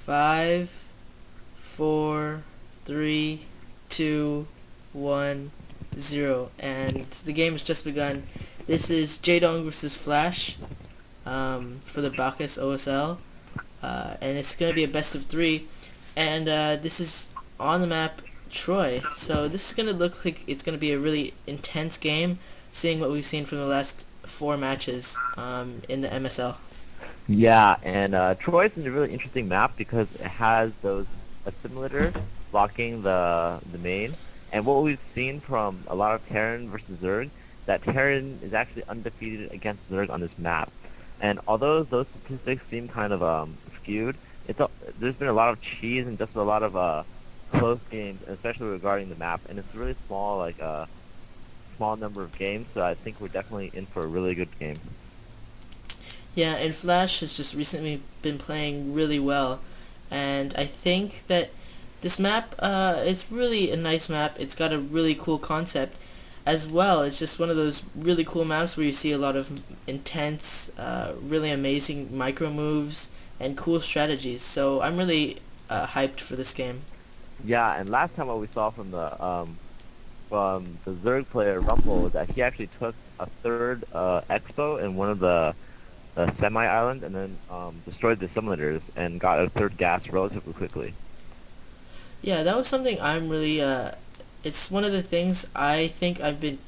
Five, four, three, two, one, zero, and the game has just begun. This is Jaedong versus Flash for the Bacchus OSL, and it's going to be a best of three, and this is on the map Troy. So this is going to look like it's going to be a really intense game, seeing what we've seen from the last four matches in the MSL. Yeah, and Troy's is a really interesting map because it has those assimilators blocking the main. And what we've seen from a lot of Terran versus Zerg, that Terran is actually undefeated against Zerg on this map. And although those statistics seem kind of skewed, there's been a lot of cheese and just a lot of close games, especially regarding the map. And it's a really small, small number of games, so I think we're definitely in for a really good game. Yeah, and Flash has just recently been playing really well, and I think that this map, it's really a nice map. It's got a really cool concept as well. It's just one of those really cool maps where you see a lot of intense, really amazing micro moves and cool strategies. So I'm really hyped for this game. Yeah, and last time what we saw from the Zerg player Rumble was that he actually took a third expo in one of the semi-island and then destroyed the simulators and got a third gas relatively quickly. Yeah, that was something I'm really, it's one of the things I think I'm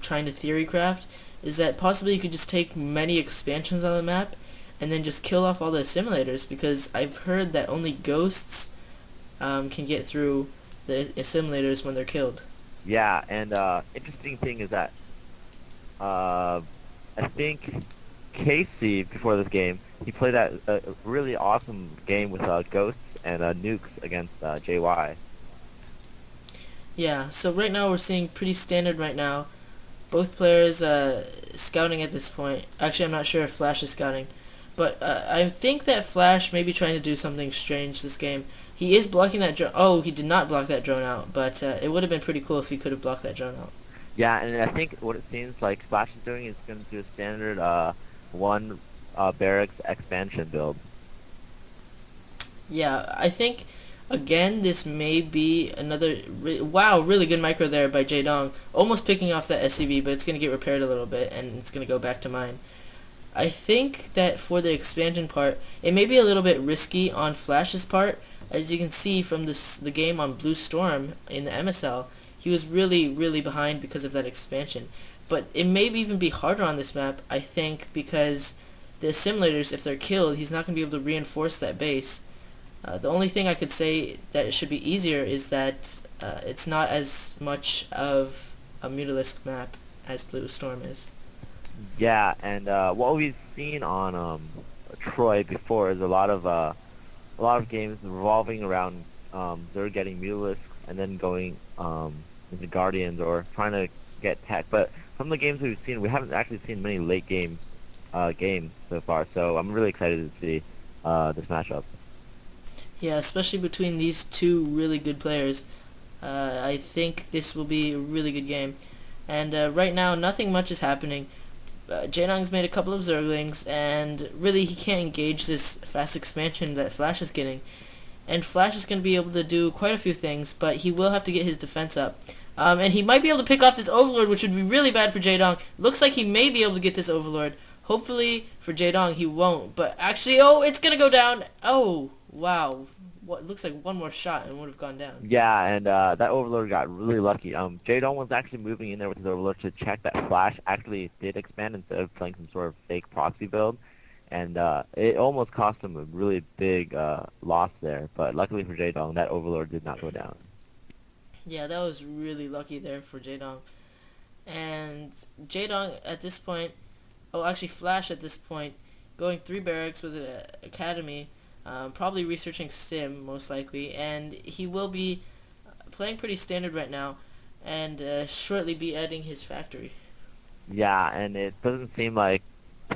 trying to theory craft, is that possibly you could just take many expansions on the map and then just kill off all the simulators, because I've heard that only ghosts can get through the simulators when they're killed. Yeah, and interesting thing is that I think Casey before this game he played a really awesome game with ghosts and nukes against JY. Yeah, so right now we're seeing pretty standard right now. Both players scouting at this point. Actually, I'm not sure if Flash is scouting. But I think that Flash may be trying to do something strange this game. He is blocking that drone. Oh, he did not block that drone out, but it would have been pretty cool if he could have blocked that drone out. Yeah, and I think what it seems like Flash is doing is going to do a standard one barracks expansion build. Yeah, I think, again, this may be another... wow, really good micro there by Jaedong. Almost picking off that SCV, but it's going to get repaired a little bit, and it's going to go back to mine. I think that for the expansion part, it may be a little bit risky on Flash's part. As you can see from the game on Blue Storm in the MSL, he was really, really behind because of that expansion. But it may even be harder on this map, I think, because the assimilators, if they're killed, he's not going to be able to reinforce that base. The only thing I could say that it should be easier is that it's not as much of a Mutalisk map as Blue Storm is. Yeah, and what we've seen on Troy before is a lot of games revolving around they're getting Mutalisks and then going into Guardians or trying to get tech. But from the games we've seen, we haven't actually seen many late games so far. So I'm really excited to see this matchup. Yeah, especially between these two really good players. I think this will be a really good game. And right now, nothing much is happening. Jaedong's made a couple of Zerglings, and really he can't engage this fast expansion that Flash is getting. And Flash is going to be able to do quite a few things, but he will have to get his defense up. And he might be able to pick off this Overlord, which would be really bad for Jaedong. Looks like he may be able to get this Overlord. Hopefully for Jaedong he won't, but actually, oh, it's going to go down. Oh, wow. What looks like one more shot and would have gone down. Yeah, and that Overlord got really lucky. Jaedong was actually moving in there with his Overlord to check that Flash actually did expand instead of playing some sort of fake proxy build. And it almost cost him a really big loss there. But luckily for Jaedong, that Overlord did not go down. Yeah, that was really lucky there for Jaedong. And Jaedong at this point, oh, actually Flash at this point, going 3 barracks with an academy, probably researching Sim most likely, and he will be playing pretty standard right now, and shortly be adding his factory. Yeah, and it doesn't seem like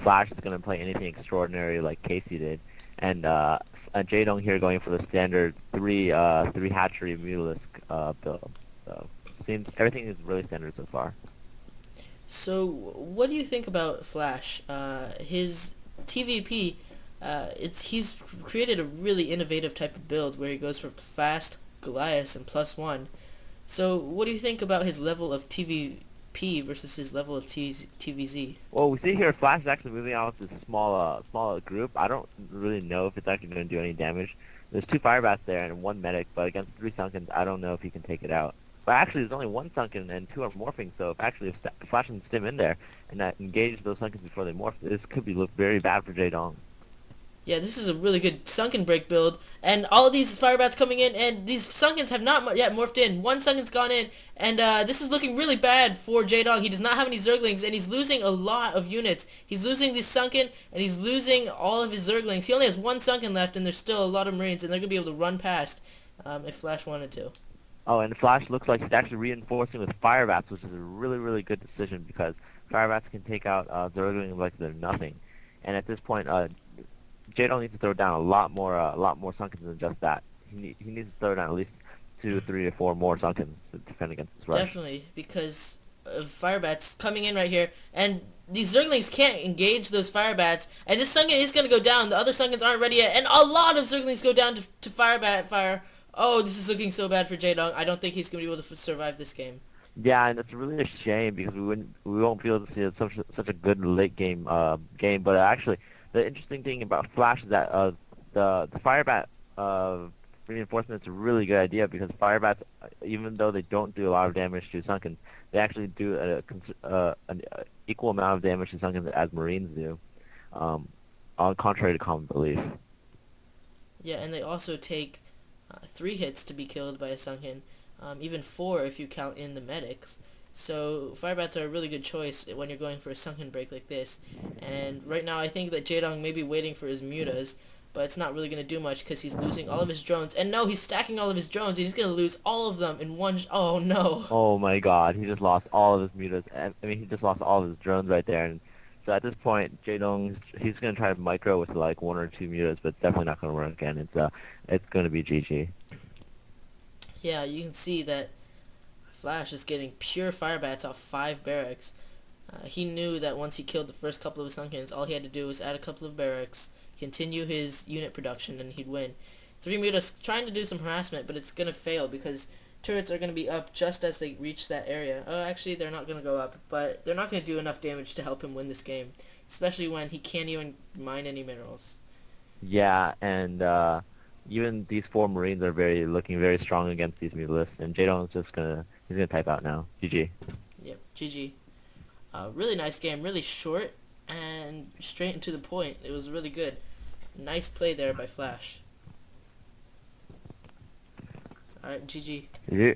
Flash is going to play anything extraordinary like Casey did. And Jaedong here going for the standard three hatchery Mutalisk build. So seems everything is really standard so far. So what do you think about Flash? His TVP He's created a really innovative type of build where he goes for fast, Goliath, and +1. So what do you think about his level of TVP versus his level of TVZ? Well, we see here Flash is actually moving out with this small group. I don't really know if it's actually going to do any damage. There's 2 fire bats there and 1 medic, but against 3 Sunkens, I don't know if he can take it out. But actually, there's only 1 Sunken and 2 are morphing, so if Flash can stim in there and engage those Sunkens before they morph, this could look very bad for Jaedong. Yeah, this is a really good sunken break build, and all of these fire bats coming in, and these sunkens have not yet morphed in. 1 sunken's gone in, and this is looking really bad for Jaedong. He does not have any zerglings, and he's losing a lot of units. He's losing these sunken, and he's losing all of his zerglings. He only has 1 sunken left, and there's still a lot of marines, and they're going to be able to run past if Flash wanted to. Oh, and Flash looks like he's actually reinforcing with fire bats, which is a really good decision because fire bats can take out zerglings like they're nothing. And at this point, Jaedong needs to throw down a lot more Sunkens than just that. He needs to throw down at least 2, 3, or 4 more Sunkens to defend against this rush. Definitely, because of fire bats coming in right here, and these zerglings can't engage those fire bats, and this sunken is going to go down. The other sunkens aren't ready yet, and a lot of zerglings go down to fire bat fire. Oh, this is looking so bad for Jaedong. I don't think he's going to be able to survive this game. Yeah, and it's really a shame because we won't be able to see such a good late game game. But actually, the interesting thing about Flash is that the fire bat reinforcement is a really good idea because fire bats, even though they don't do a lot of damage to Sunkens, they actually do an equal amount of damage to Sunkens as Marines do, on contrary to common belief. Yeah, and they also take 3 hits to be killed by a sunken, even 4 if you count in the medics. So firebats are a really good choice when you're going for a sunken break like this. And right now I think that Jaedong may be waiting for his mutas, but it's not really going to do much because he's losing all of his drones. And no, he's stacking all of his drones, and he's going to lose all of them in one... Oh, no. Oh my god, he just lost all of his mutas. I mean, he just lost all of his drones right there. And so at this point, Jaedong, he's going to try to micro with like 1 or 2 mutas, but it's definitely not going to work again. It's going to be GG. Yeah, you can see that Flash is getting pure firebats off 5 barracks. He knew that once he killed the first couple of Sunkens, all he had to do was add a couple of barracks, continue his unit production, and he'd win. 3 mutas trying to do some harassment, but it's going to fail because turrets are going to be up just as they reach that area. Oh, actually, they're not going to go up, but they're not going to do enough damage to help him win this game, especially when he can't even mine any minerals. Yeah, and even these 4 Marines are looking very strong against these mutalisks, and Jaedong is just he's gonna type out now. GG. Yep, GG. Really nice game, really short and straight and to the point. It was really good. Nice play there by Flash. Alright, GG. GG.